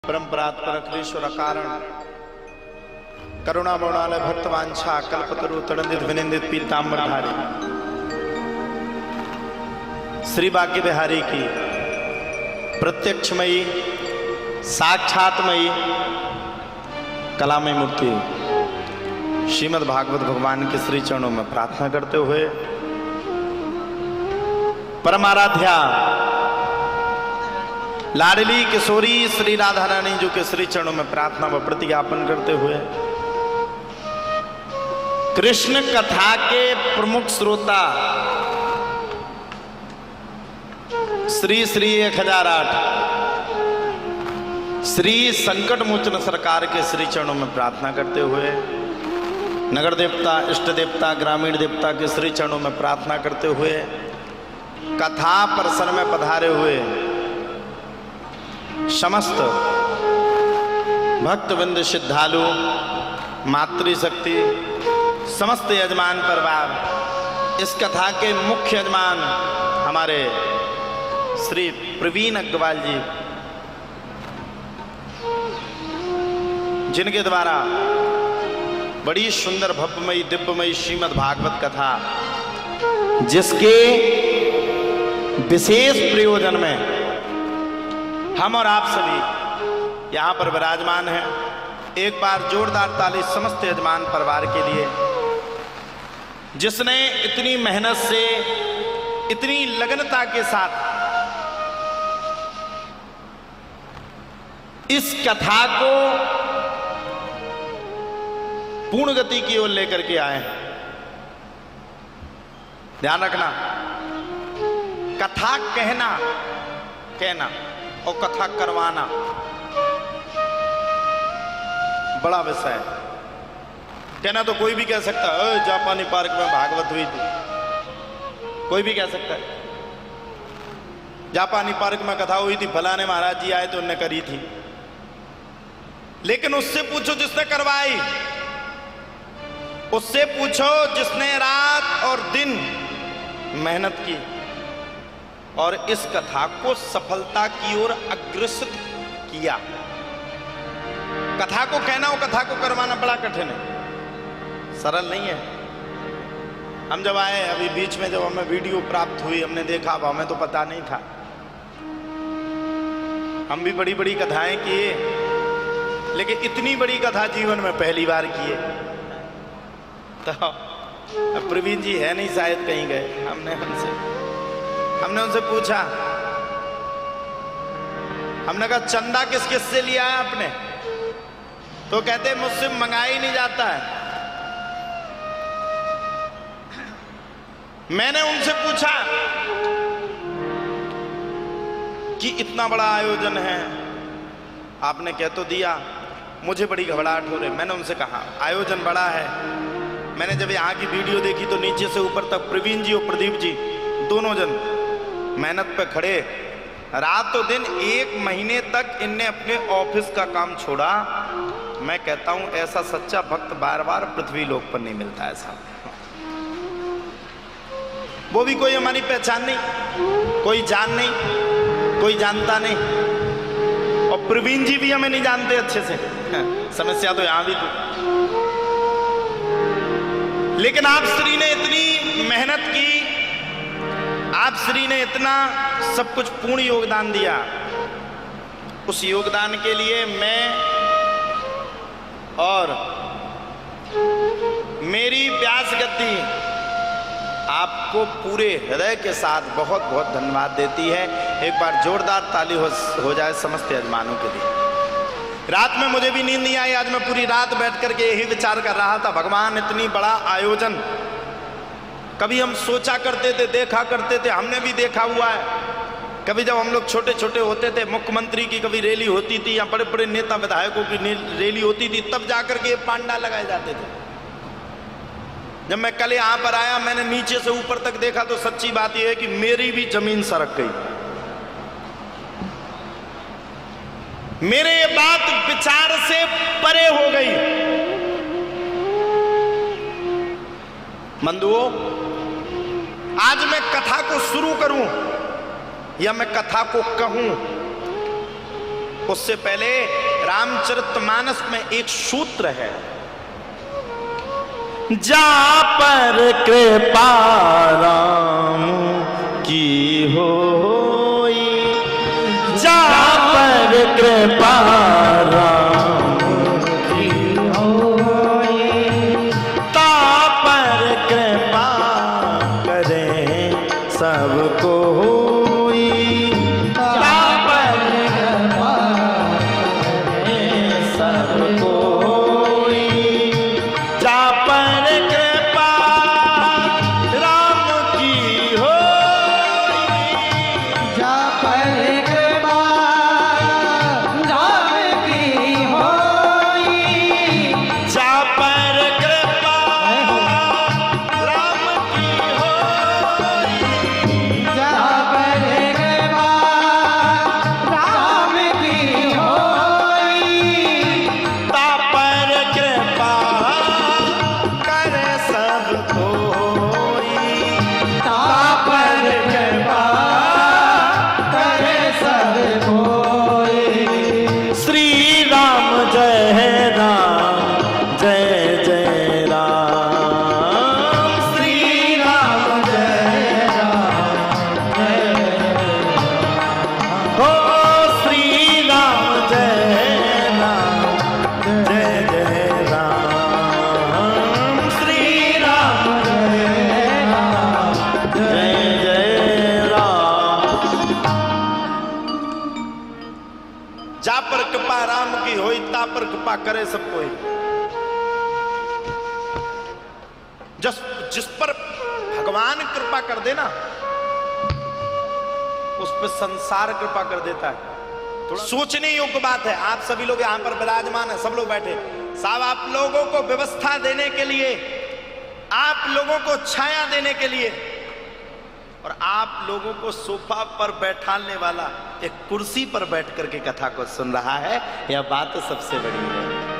परंपरात्पर अखिलेश्वर कारण करुणा मौणालय भक्तवांछा कल्पतरु तड़ंदित विनिंदित पीतांबर धारी श्री भाग्य बिहारी की प्रत्यक्षमयी साक्षातमयी कलामय मूर्ति श्रीमद् भागवत भगवान के श्री चरणों में प्रार्थना करते हुए परमाराध्या लाडली किशोरी श्री राधा रानी जी के श्री चरणों में प्रार्थना व प्रतिज्ञापन करते हुए कृष्ण कथा के प्रमुख श्रोता श्री श्री 1008 श्री संकट मोचन सरकार के श्री चरणों में प्रार्थना करते हुए नगर देवता इष्ट देवता ग्रामीण देवता के श्री चरणों में प्रार्थना करते हुए कथा प्रसन्न में पधारे हुए समस्त भक्तवृंद श्रद्धालु मातृशक्ति समस्त यजमान परिवार इस कथा के मुख्य यजमान हमारे श्री प्रवीण अग्रवाल जी जिनके द्वारा बड़ी सुंदर भव्यमयी दिव्यमयी श्रीमद् भागवत कथा जिसके विशेष प्रयोजन में हम और आप सभी यहां पर विराजमान हैं। एक बार जोरदार ताली समस्त यजमान परिवार के लिए जिसने इतनी मेहनत से इतनी लगनता के साथ इस कथा को पूर्ण गति की ओर लेकर के आए हैं। ध्यान रखना, कथा कहना और कथा करवाना बड़ा विषय है। कहना तो कोई भी कह सकता है, जापानी पार्क में भागवत हुई थी, कोई भी कह सकता है। जापानी पार्क में कथा हुई थी, फलाने महाराज जी आए तो उनने करी थी। लेकिन उससे पूछो जिसने करवाई, उससे पूछो जिसने रात और दिन मेहनत की और इस कथा को सफलता की ओर अग्रसर किया। कथा को कहना और कथा को करवाना बड़ा कठिन है, सरल नहीं है। हम जब आए अभी बीच में जब हमें वीडियो प्राप्त हुई, हमने देखा, अब हमें तो पता नहीं था। हम भी बड़ी बड़ी कथाएं किए, लेकिन इतनी बड़ी कथा जीवन में पहली बार किए। तो प्रवीण जी है नहीं, शायद कहीं गए। हमने उनसे पूछा, हमने कहा चंदा किस किस से लिया है आपने? तो कहते मुझसे मंगाया ही नहीं जाता है। मैंने उनसे पूछा कि इतना बड़ा आयोजन है, आपने कह तो दिया, मुझे बड़ी घबराहट हो रही। मैंने उनसे कहा आयोजन बड़ा है। मैंने जब यहाँ की वीडियो देखी तो नीचे से ऊपर तक प्रवीण जी और प्रदीप जी दोनों जन मेहनत पे खड़े, रातों दिन 1 महीने तक इनने अपने ऑफिस का काम छोड़ा। मैं कहता हूं ऐसा सच्चा भक्त बार बार पृथ्वी लोक पर नहीं मिलता है साहब। वो भी कोई हमारी पहचान नहीं, कोई जान नहीं, कोई जानता नहीं। और प्रवीण जी भी हमें नहीं जानते अच्छे से, समस्या तो यहां भी थी। लेकिन आप श्री ने इतनी मेहनत की, आप श्री ने इतना सब कुछ पूर्ण योगदान दिया। उस योगदान के लिए मैं और मेरी व्यास गद्दी आपको पूरे हृदय के साथ बहुत बहुत धन्यवाद देती है। एक बार जोरदार ताली हो जाए समस्त यजमानों के लिए। रात में मुझे भी नींद नहीं आई। आज मैं पूरी रात बैठ करके यही विचार कर रहा था, भगवान इतनी बड़ा आयोजन कभी हम सोचा करते थे, देखा करते थे, हमने भी देखा हुआ है। कभी जब हम लोग छोटे छोटे होते थे, मुख्यमंत्री की कभी रैली होती थी या बड़े बड़े नेता विधायकों की रैली होती थी, तब जाकर के पांडा लगाए जाते थे। जब मैं कल यहाँ पर आया, मैंने नीचे से ऊपर तक देखा तो सच्ची बात यह है कि मेरी भी जमीन सरक गई। मेरे ये बात विचार से परे हो गई। बंधुओं, आज मैं कथा को शुरू करूं या मैं कथा को कहूं, उससे पहले रामचरितमानस में एक सूत्र है, जा पर कृपा राम की होई, जा पर कृपा राम की होई, ता पर कृपा करे सबको होई, ता पर कृपा करे सबको होई, जा पर कृपा राम की होई, जा पर कृपा राम की होई, जा पर कृपा राम की होई, जा पर कृपा राम की होई, ता पर कृपा करे सब कोई, ता पर कृपा करे सब कोई। श्री राम जय राम जय जय राम, श्री राम जय राम जय हो, श्री राम जय राम जय जय राम, श्री राम जय राम जय जय राम। जा पर कृपा राम की होई, ता पर कृपा करे सब कोई। जिस पर भगवान कृपा कर देना उस पर संसार कृपा कर देता है। थोड़ा सोचने योग्य बात है। आप सभी लोग यहां पर विराजमान हैं, सब लोग बैठे साहब, आप लोगों को व्यवस्था देने के लिए, आप लोगों को छाया देने के लिए और आप लोगों को सोफा पर बैठाने वाला एक कुर्सी पर बैठ करके कथा को सुन रहा है, यह बात सबसे बड़ी है।